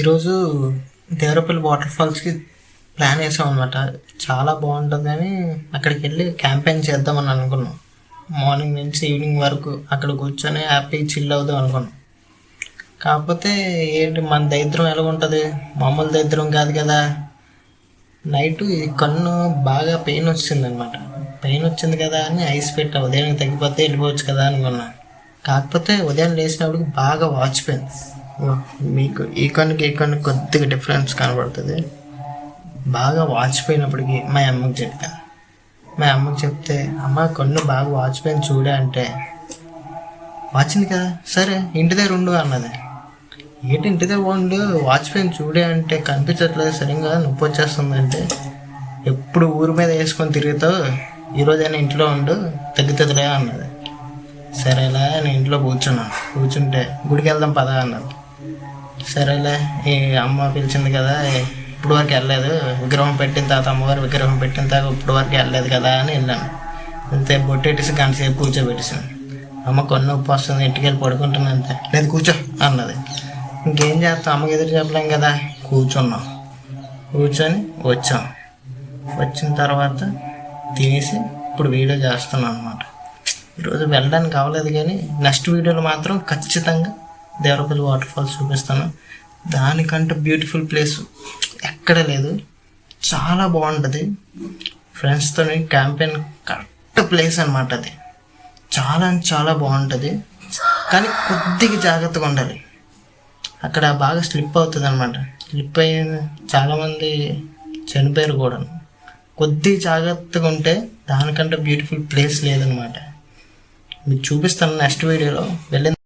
ఈరోజు Devarapalli water ఫాల్స్కి plan వేసాం అనమాట. చాలా బాగుంటుందని అక్కడికి వెళ్ళి క్యాంపెయిన్ చేద్దామని అనుకున్నాం. మార్నింగ్ నుంచి ఈవినింగ్ వరకు అక్కడ కూర్చొని హ్యాపీ చిల్ అవుదాం అనుకున్నాం. కాకపోతే ఏంటి మన దరిద్రం ఎలాగుంటుంది, మామూలు దరిద్రం కాదు కదా. నైటు ఈ కన్ను బాగా పెయిన్ వచ్చింది అనమాట. పెయిన్ వచ్చింది కదా అని ఐస్ పెట్టా, ఉదయం తగ్గిపోతే వెళ్ళిపోవచ్చు కదా అనుకున్నా. కాకపోతే ఉదయం లేచినప్పుడు బాగా వాచిపోయింది. మీకు ఈ కన్నుకి ఈ కన్నుకి కొద్దిగా డిఫరెన్స్ కనబడుతుంది. బాగా వాచిపోయినప్పటికీ మా అమ్మకి చెప్పాను. మా అమ్మకి చెప్తే, అమ్మ కన్ను బాగా వాచిపోయింది చూడే అంటే, వాచింది కదా సరే ఇంటి దగ్గర ఉండు అన్నది. ఏంటి ఇంటి దగ్గర ఉండు, వాచిపోయింది చూడే అంటే కనిపించట్లేదు సరిగ్గా, నొప్పి వచ్చేస్తుంది అంటే, ఎప్పుడు ఊరి మీద వేసుకొని తిరుగుతావు, ఈరోజైనా ఇంట్లో ఉండు తగ్గుతుందిలే అన్నది. సరేలే నేను ఇంట్లో కూర్చుంటే గుడికి వెళ్దాం పదా అన్నది. సరేలే ఈ అమ్మ పిలిచింది కదా, ఇప్పుడు వరకు వెళ్ళలేదు, విగ్రహం పెట్టిన తర్వాత అమ్మవారి విగ్రహం పెట్టిన తర్వాత ఇప్పుడు వరకు వెళ్ళలేదు కదా అని వెళ్ళాను. అంతే బొట్టేసి గంట సేపు కూర్చోబెట్టేసాను. అమ్మ కొన్ని నొప్పి వస్తుంది, ఇంటికి వెళ్ళి పడుకుంటున్నా అంతే. లేదు కూర్చో అన్నది. ఇంకేం చేస్తాం, అమ్మకి ఎదురు చెప్పలేం కదా. కూర్చొని వచ్చిన తర్వాత తినేసి ఇప్పుడు వీడియో చేస్తున్నాను అనమాట. ఈరోజు వెళ్ళడానికి అవ్వలేదు కానీ నెక్స్ట్ వీడియోలో మాత్రం ఖచ్చితంగా దేవరపల్లి వాటర్ ఫాల్స్ చూపిస్తాను. దానికంటే బ్యూటిఫుల్ ప్లేస్ ఎక్కడ లేదు, చాలా బాగుంటుంది. ఫ్రెండ్స్తో క్యాంపెయిన్ కరెక్ట్ ప్లేస్ అనమాట. అది చాలా బాగుంటుంది, కానీ కొద్దిగా జాగ్రత్తగా ఉండాలి. అక్కడ బాగా స్లిప్ అవుతుంది అనమాట. స్లిప్ అయ్యి చాలామంది చనిపోయారు కూడా. కొద్దిగా జాగ్రత్తగా ఉంటే దానికంటే బ్యూటిఫుల్ ప్లేస్ లేదనమాట. మీకు చూపిస్తాను నెక్స్ట్ వీడియోలో. వెళ్ళిన